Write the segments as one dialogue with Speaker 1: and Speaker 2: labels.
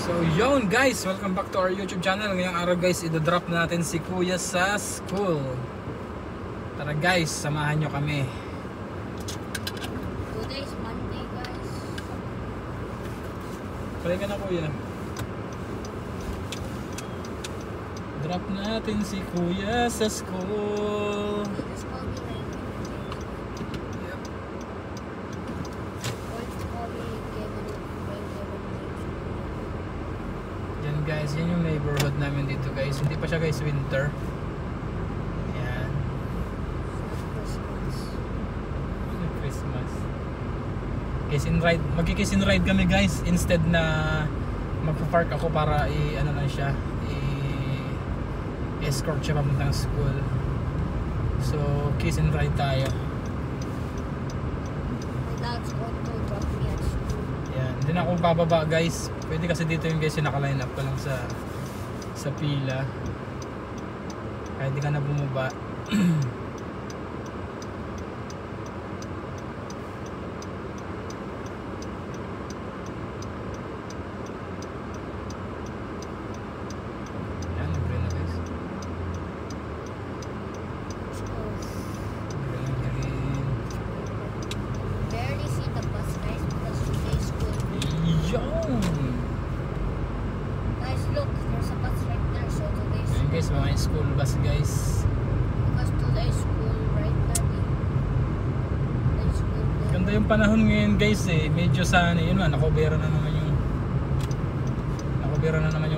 Speaker 1: So yun guys, welcome back to our YouTube channel. Ngayong araw guys, idodrop natin si Kuya sa school. Tara guys, samahan nyo kami.
Speaker 2: Today is Monday guys.
Speaker 1: Pray ka na Kuya. Drop natin si Kuya sa school.
Speaker 2: Just call me like
Speaker 1: Yep.
Speaker 2: or just call me Kevin.
Speaker 1: Yan guys, yan yung neighborhood namin dito guys. Hindi pa siya guys winter. Yan. Christmas. Kiss and ride. Magki-kiss and ride kami guys. Instead na magpa-park ako para ano lang siya. Escort siya papuntang school. So, kiss and ride tayo.
Speaker 2: My dad's going to drop me at school.
Speaker 1: Yan. Hindi na ako bababa guys. Pwede kasi dito yung guys yung naka-line up ka lang sa pila. Kaya di ka na bumaba. Yan, nag-green na guys.
Speaker 2: So,
Speaker 1: Green, green.
Speaker 2: barely see the bus guys because today's school.
Speaker 1: Yon!
Speaker 2: Guys, look, there's a bus right there. So today's
Speaker 1: Yan guys, mga school bus guys.
Speaker 2: because today's school, right, Daddy? Today's school day.
Speaker 1: Ganda yung panahon ngayon guys eh. Medyo sana yun man, nakobera na naman yung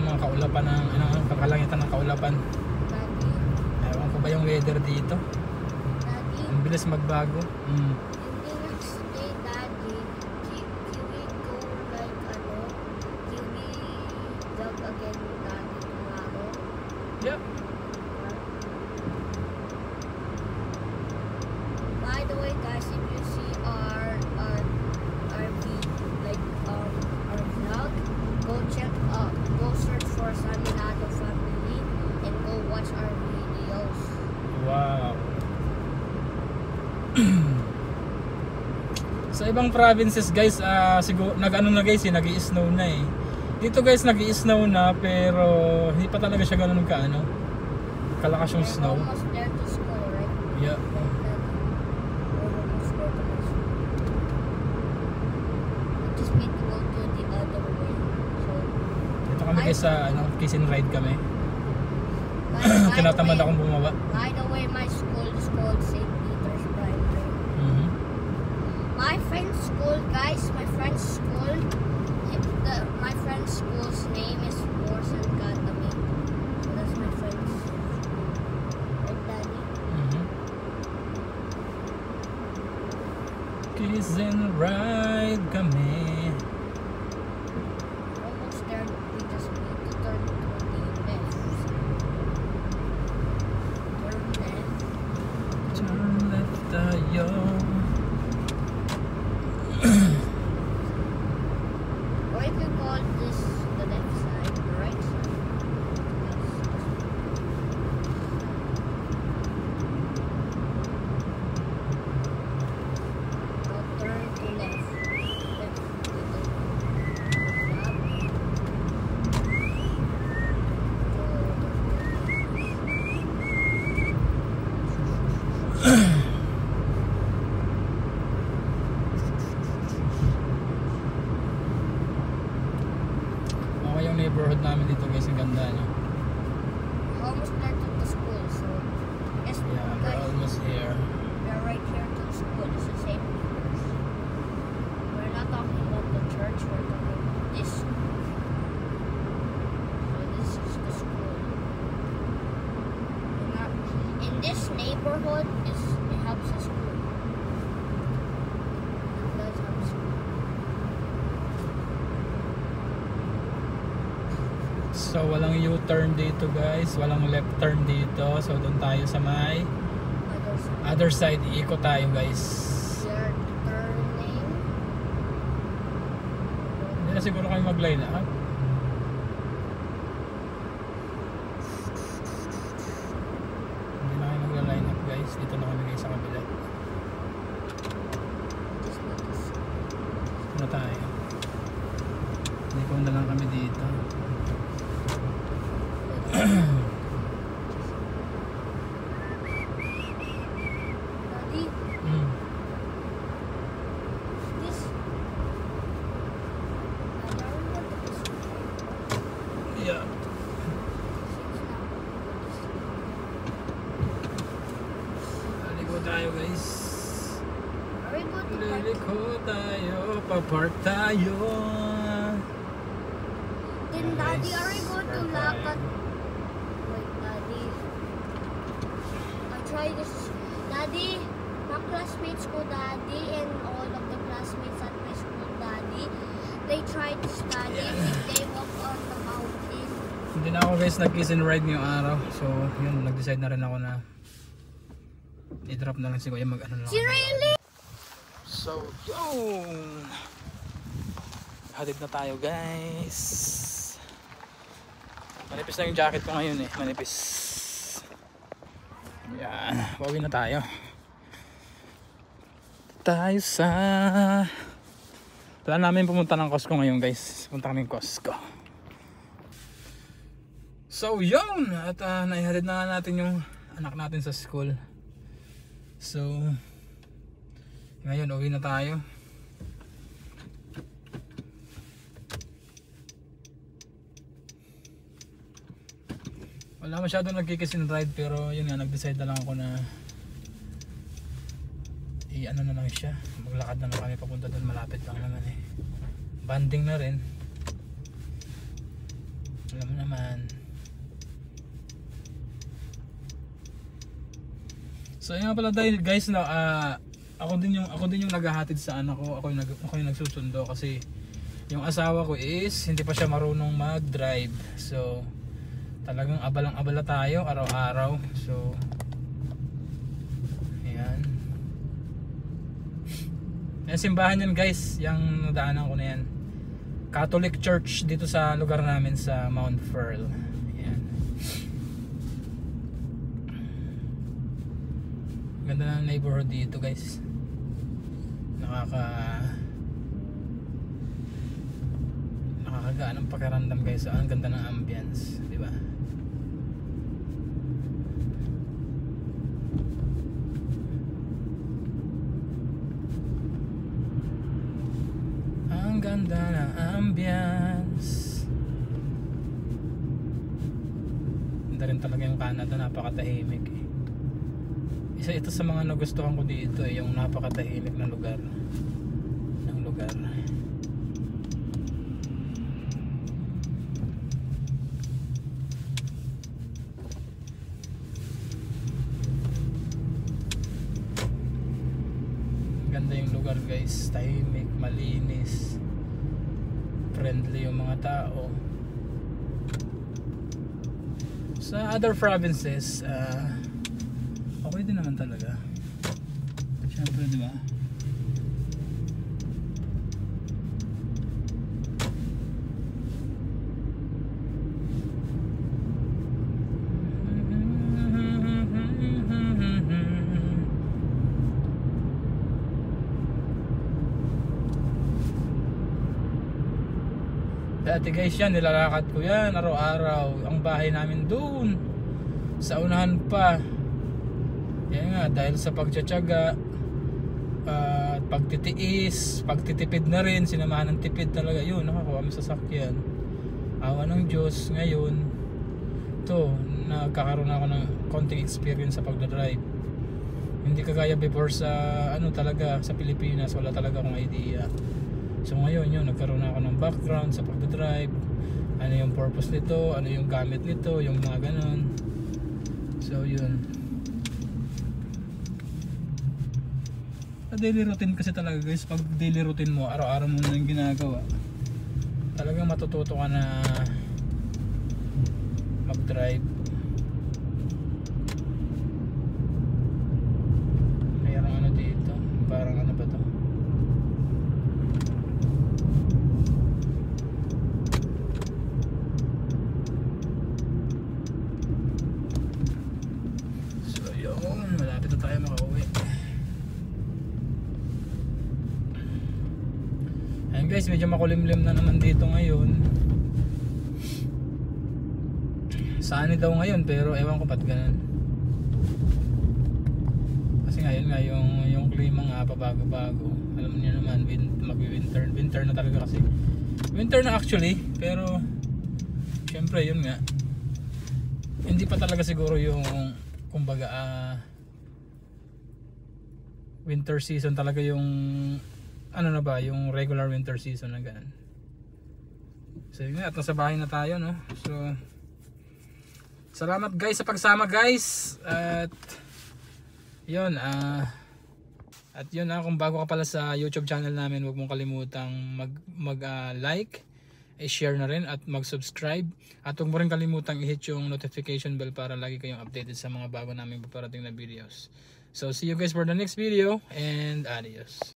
Speaker 1: mga kaulapan ng kakalangitan ng kaulapan.
Speaker 2: Daddy,
Speaker 1: Ewan ko ba yung weather dito?
Speaker 2: Daddy.
Speaker 1: Ang bilis magbago.
Speaker 2: In the next day, Daddy, can we go like can we jog again, Daddy, tomorrow?
Speaker 1: Yep.
Speaker 2: By the way, guys, if you see our vlog, go search for Saminado Family and go watch our videos.
Speaker 1: Wow. Sa ibang provinces guys, siguro nag-ano na guys, nag-i-snow na eh. Dito guys nag-i-snow na pero hindi pa talaga siya ganoon kalakas yung
Speaker 2: We're
Speaker 1: snow.
Speaker 2: almost there to school, right?
Speaker 1: Yeah.
Speaker 2: We're almost there to school. We just need to go to the other way. So,
Speaker 1: Dito kami guys sa kiss and ride kami.
Speaker 2: by the
Speaker 1: Tinatamad
Speaker 2: way-
Speaker 1: akong bumaba.
Speaker 2: By the way, my school is called St. Peter's Primary.
Speaker 1: Mhm.
Speaker 2: My friend's school, guys, my friend's school's name is Morrison Academy. So that's my friend's school. Right, Daddy?
Speaker 1: Mhm. Kiss and ride kami.
Speaker 2: Almost there. We just need to turn to the left. Turn left.
Speaker 1: Turn left tayo.
Speaker 2: Or if you call this the left side, the right side. Now turn to left. Left.
Speaker 1: Okay yung neighborhood namin dito guys, ang ganda niya.
Speaker 2: Almost there to the school, so yes,
Speaker 1: Yeah, we're
Speaker 2: guys,
Speaker 1: almost here.
Speaker 2: we're right here to the school. This is St. Peter's. We're not talking about the church, we're talking about this school. So this is the school. In this neighborhood, it helps the school. It does help school.
Speaker 1: So walang U-turn dito guys, walang left turn dito. So doon tayo sa may other side, iikot tayo guys.
Speaker 2: We're turning.
Speaker 1: Hindi na siguro kayo mag-line up. Hindi na kayo mag-line up guys, dito na kami guys sa kabila.
Speaker 2: Just need to see.
Speaker 1: Dito na tayo. Ikaw na lang kami dito.
Speaker 2: Daddy,
Speaker 1: Mm.
Speaker 2: this. Daddy, are we going to this?
Speaker 1: Yeah. Liliko tayo guys.
Speaker 2: Are we going to park?
Speaker 1: Liliko tayo. Pa-park tayo.
Speaker 2: Then, Daddy, are we going to
Speaker 1: Park
Speaker 2: Lakat?
Speaker 1: tayo.
Speaker 2: Wait, Daddy. I try this. Daddy, my classmates ko, Daddy, and all of the classmates at my school, Daddy, they tried to study. They walk on the mountain.
Speaker 1: Hindi na ako guys nag-kiss and ride ngayong araw. So yun, nag-decide na rin ako na i-drop na lang si Kuya mag-ano lang.
Speaker 2: Si Riley!
Speaker 1: So yun, hatid na tayo guys. Manipis na yung jacket ko ngayon eh, manipis. Yan, pauwi na tayo. Tayo sa plan namin pumunta ng Costco ngayon guys. Punta kami ng Costco. So yun, at naihatid na natin yung anak natin sa school. So ngayon uwi na tayo. Wala masyado nagkikiss and ride, pero yun nga, nag-decide na lang ako na ano na lang siya, maglakad na lang kami papunta doon, malapit lang naman eh. Banding na rin. Alam mo naman. So yun nga pala dahil guys na ako din yung naghahatid sa anak ko. Ako yung nagsusundo kasi yung asawa ko is hindi pa siya marunong mag-drive. So talagang abalang-abala tayo araw-araw. So ayan. Yung simbahan yan guys, yung nadaanan ko na yan. Catholic Church dito sa lugar namin sa Mount Pearl. Ayan. Ganda ng neighborhood dito guys. Nakakagaan ang pakiramdam guys. So, ang ganda ng ambience, di ba? Ang ganda ng ambience. Ganda rin talaga yung Canada, napakatahimik eh. Isa ito sa mga nagustuhan ko dito eh, yung napakatahimik na lugar. Ganda yung lugar guys, tahimik, malinis, friendly yung mga tao. Sa other provinces, okay din naman talaga. Siyempre, di ba? Dati guys yan, nilalakad ko yan araw-araw. Ang bahay namin doon sa unahan pa. Yan nga, dahil sa pagtsatsaga, pagtitiis, pagtitipid na rin, sinamahan ng tipid talaga. Yun, nakakuha kami sa sasakyan. Awa ng Diyos. Ngayon to, nagkakaroon ako ng konting experience sa pagdadrive. Hindi kagaya before sa talaga sa Pilipinas, wala talaga akong idea. So ngayon yun, nagkaroon ako ng background sa pagdadrive. Ano yung purpose nito, ano yung gamit nito, yung mga ganon. So yun, daily routine kasi talaga guys. Pag daily routine mo, araw-araw mo na yung ginagawa, talagang matututo ka na mag-drive. Mayroong ano dito, parang ano ba to? So yun, malapit na tayo makauwi. guys, medyo makulimlim na naman dito ngayon. Sunny daw ngayon pero ewan ko ba't ganun. Kasi ngayon nga yung klima nga pabago-bago. Alam niyo naman, winter na talaga kasi. Winter na actually, pero syempre yun nga. Hindi pa talaga siguro yung kumbaga winter season talaga yung ano na ba, yung regular winter season na ganun. So yun nga, at nasa bahay na tayo, no? So salamat guys sa pagsama guys. At yun, at yun, kung bago ka pala sa YouTube channel namin, huwag mong kalimutang mag-like, i-share na rin at mag-subscribe. At huwag mo rin kalimutang i-hit yung notification bell para lagi kayong updated sa mga bago namin paparating na videos. So see you guys for the next video and adios.